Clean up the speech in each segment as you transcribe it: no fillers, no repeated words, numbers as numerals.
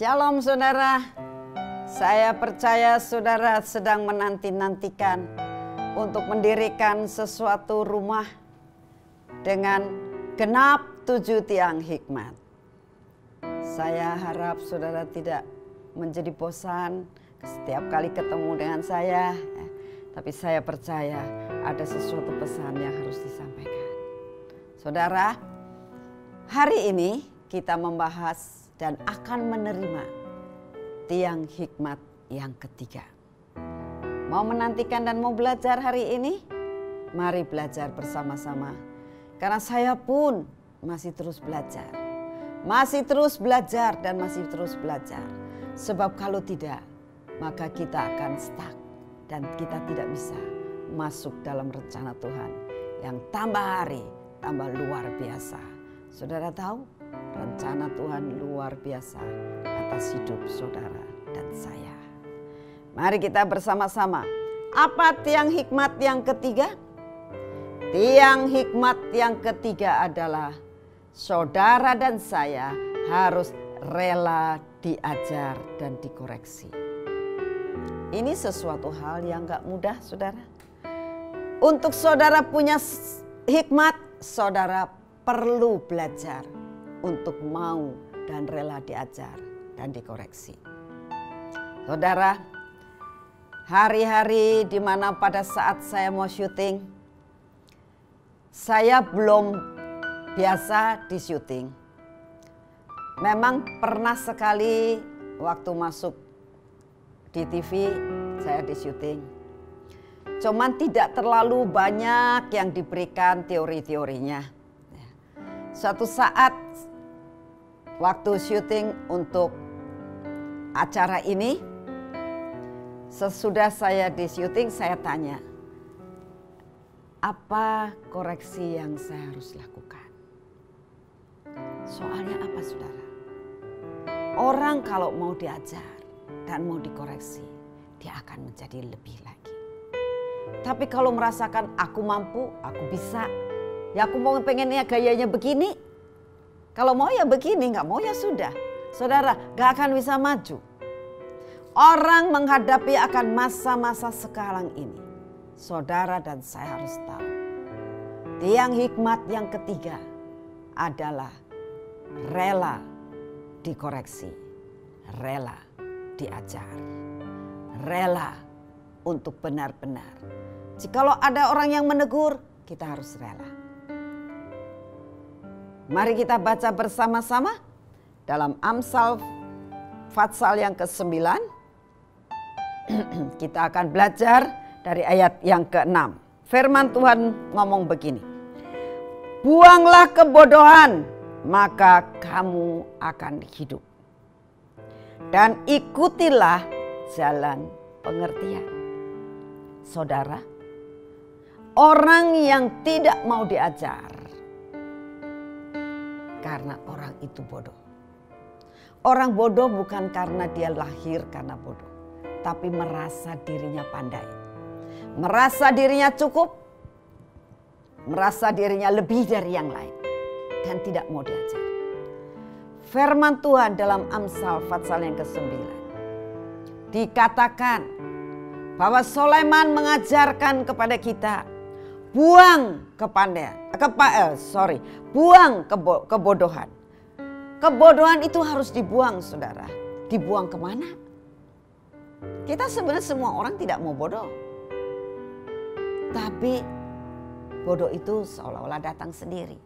Shalom saudara, saya percaya saudara sedang menanti-nantikan untuk mendirikan sesuatu rumah dengan genap 7 tiang hikmat. Saya harap saudara tidak menjadi bosan setiap kali ketemu dengan saya, tapi saya percaya ada sesuatu pesan yang harus disampaikan. Saudara, hari ini kita membahas dan akan menerima tiang hikmat yang ketiga. Mau menantikan dan mau belajar hari ini? Mari belajar bersama-sama. Karena saya pun masih terus belajar. Masih terus belajar dan masih terus belajar. Sebab kalau tidak, maka kita akan stuck. Dan kita tidak bisa masuk dalam rencana Tuhan yang tambah hari, tambah luar biasa. Saudara tahu? Rencana Tuhan luar biasa atas hidup saudara dan saya. Mari kita bersama-sama. Apa tiang hikmat yang ketiga? Tiang hikmat yang ketiga adalah saudara dan saya harus rela diajar dan dikoreksi. Ini sesuatu hal yang gak mudah saudara. Untuk saudara punya hikmat, saudara perlu belajar untuk mau dan rela diajar dan dikoreksi. Saudara, hari-hari di mana pada saat saya mau syuting, saya belum biasa di syuting. Memang pernah sekali waktu masuk di TV saya di syuting. Cuman tidak terlalu banyak yang diberikan teori-teorinya. Suatu saat waktu syuting untuk acara ini, sesudah saya di syuting saya tanya, apa koreksi yang saya harus lakukan? Soalnya apa saudara? Orang kalau mau diajar dan mau dikoreksi, dia akan menjadi lebih lagi. Tapi kalau merasakan aku mampu, aku bisa, ya aku mau pengennya gayanya begini. Kalau mau ya begini, nggak mau ya sudah. Saudara, gak akan bisa maju. Orang menghadapi akan masa-masa sekarang ini. Saudara dan saya harus tahu. Tiang hikmat yang ketiga adalah rela dikoreksi. Rela diajar. Rela untuk benar-benar. Jikalau ada orang yang menegur, kita harus rela. Mari kita baca bersama-sama dalam Amsal Fatsal yang ke-9. Kita akan belajar dari ayat yang ke-6. Firman Tuhan ngomong begini. Buanglah kebodohan, maka kamu akan hidup. Dan ikutilah jalan pengertian. Saudara, orang yang tidak mau diajar, karena orang itu bodoh. Orang bodoh bukan karena dia lahir karena bodoh, tapi merasa dirinya pandai. Merasa dirinya cukup, merasa dirinya lebih dari yang lain, dan tidak mau diajar. Firman Tuhan dalam Amsal Fatsal yang ke-9 dikatakan bahwa Sulaiman mengajarkan kepada kita, buang kebodohan. Kebodohan itu harus dibuang saudara. Dibuang kemana? Kita sebenarnya semua orang tidak mau bodoh. Tapi bodoh itu seolah-olah datang sendiri.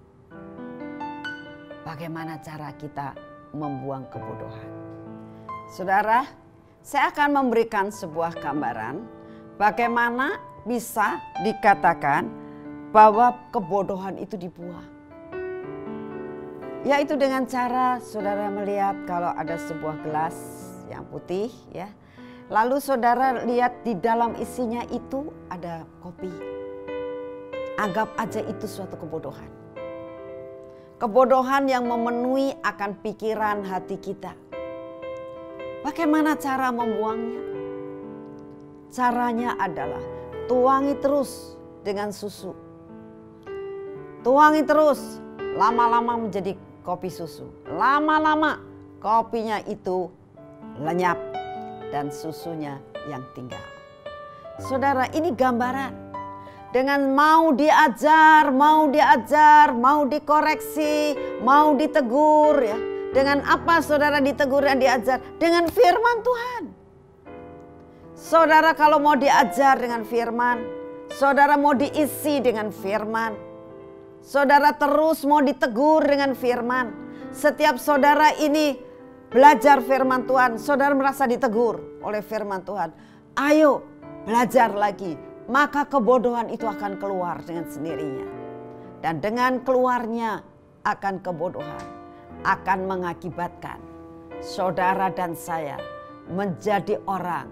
Bagaimana cara kita membuang kebodohan? Saudara, saya akan memberikan sebuah gambaran bagaimana bisa dikatakan bahwa kebodohan itu dibuang. Yaitu dengan cara saudara melihat kalau ada sebuah gelas yang putih ya. Lalu saudara lihat di dalam isinya itu ada kopi. Anggap aja itu suatu kebodohan. Kebodohan yang memenuhi akan pikiran hati kita. Bagaimana cara membuangnya? Caranya adalah tuangi terus dengan susu. Tuangi terus, lama-lama menjadi kopi susu. Lama-lama kopinya itu lenyap dan susunya yang tinggal. Saudara, ini gambaran. Dengan mau diajar, mau dikoreksi, mau ditegur ya. Dengan apa saudara ditegur dan diajar? Dengan firman Tuhan. Saudara kalau mau diajar dengan firman, saudara mau diisi dengan firman, saudara terus mau ditegur dengan firman. Setiap saudara ini belajar firman Tuhan, saudara merasa ditegur oleh firman Tuhan. Ayo belajar lagi, maka kebodohan itu akan keluar dengan sendirinya. Dan dengan keluarnya akan kebodohan, akan mengakibatkan saudara dan saya menjadi orang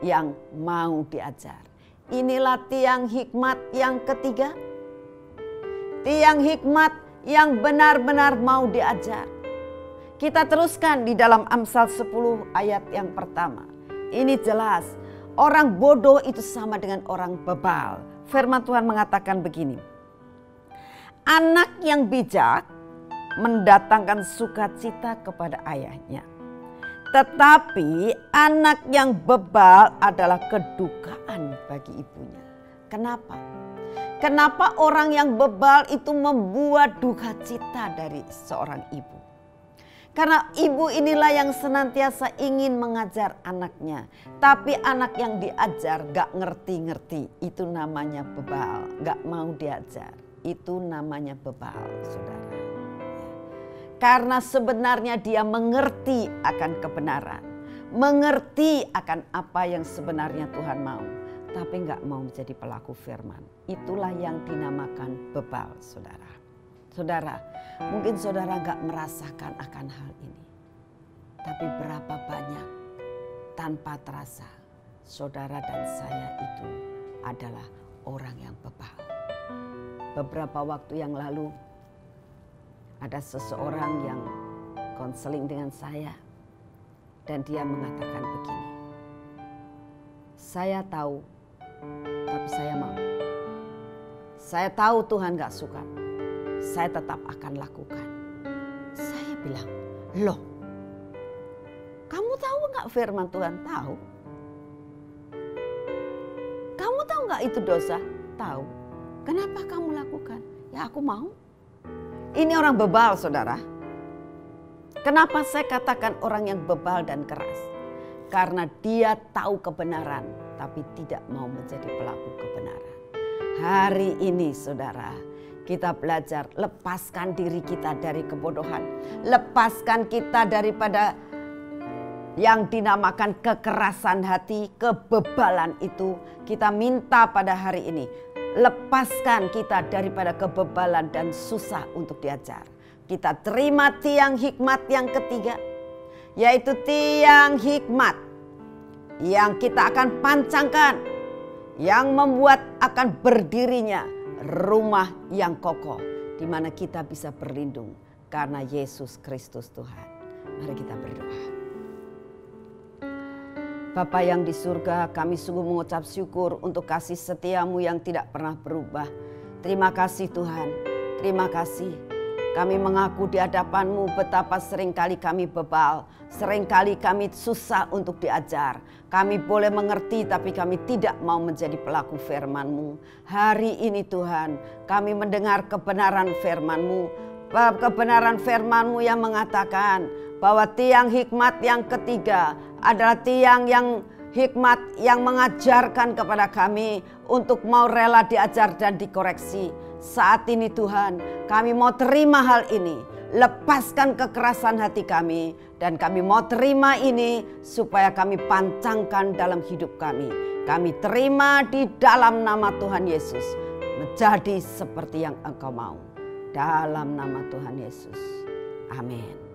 yang mau diajar. Inilah tiang hikmat yang ketiga. Tiang hikmat yang benar-benar mau diajar. Kita teruskan di dalam Amsal 10 ayat yang pertama. Ini jelas, orang bodoh itu sama dengan orang bebal. Firman Tuhan mengatakan begini. Anak yang bijak mendatangkan sukacita kepada ayahnya. Tetapi anak yang bebal adalah kedukaan bagi ibunya. Kenapa? Kenapa orang yang bebal itu membuat duka cita dari seorang ibu? Karena ibu inilah yang senantiasa ingin mengajar anaknya. Tapi anak yang diajar gak ngerti-ngerti. Itu namanya bebal. Gak mau diajar. Itu namanya bebal, saudara. Karena sebenarnya dia mengerti akan kebenaran. Mengerti akan apa yang sebenarnya Tuhan mau. Tapi gak mau menjadi pelaku firman. Itulah yang dinamakan bebal, saudara. Saudara, mungkin saudara gak merasakan akan hal ini. Tapi berapa banyak tanpa terasa saudara dan saya itu adalah orang yang bebal. Beberapa waktu yang lalu ada seseorang yang konseling dengan saya dan dia mengatakan begini. Saya tahu, tapi saya mau. Saya tahu Tuhan gak suka. Saya tetap akan lakukan. Saya bilang, loh, kamu tahu gak firman Tuhan? Tahu. Kamu tahu gak itu dosa? Tahu. Kenapa kamu lakukan? Ya aku mau. Ini orang bebal, saudara. Kenapa saya katakan orang yang bebal dan keras? Karena dia tahu kebenaran, tapi tidak mau menjadi pelaku kebenaran. Hari ini, saudara, kita belajar lepaskan diri kita dari kebodohan. Lepaskan kita daripada yang dinamakan kekerasan hati, kebebalan itu. Kita minta pada hari ini, lepaskan kita daripada kebebalan dan susah untuk diajar. Kita terima tiang hikmat yang ketiga, yaitu tiang hikmat yang kita akan pancangkan, yang membuat akan berdirinya rumah yang kokoh, di mana kita bisa berlindung karena Yesus Kristus Tuhan. Mari kita berdoa. Bapa yang di surga, kami sungguh mengucap syukur untuk kasih setiamu yang tidak pernah berubah. Terima kasih Tuhan, terima kasih. Kami mengaku di hadapan-Mu betapa seringkali kami bebal, seringkali kami susah untuk diajar. Kami boleh mengerti tapi kami tidak mau menjadi pelaku firman-Mu. Hari ini Tuhan, kami mendengar kebenaran firman-Mu. Kebenaran firman-Mu yang mengatakan bahwa tiang hikmat yang ketiga adalah tiang yang hikmat yang mengajarkan kepada kami untuk mau rela diajar dan dikoreksi. Saat ini Tuhan, kami mau terima hal ini. Lepaskan kekerasan hati kami dan kami mau terima ini supaya kami pancangkan dalam hidup kami. Kami terima di dalam nama Tuhan Yesus menjadi seperti yang Engkau mau. Dalam nama Tuhan Yesus. Amin.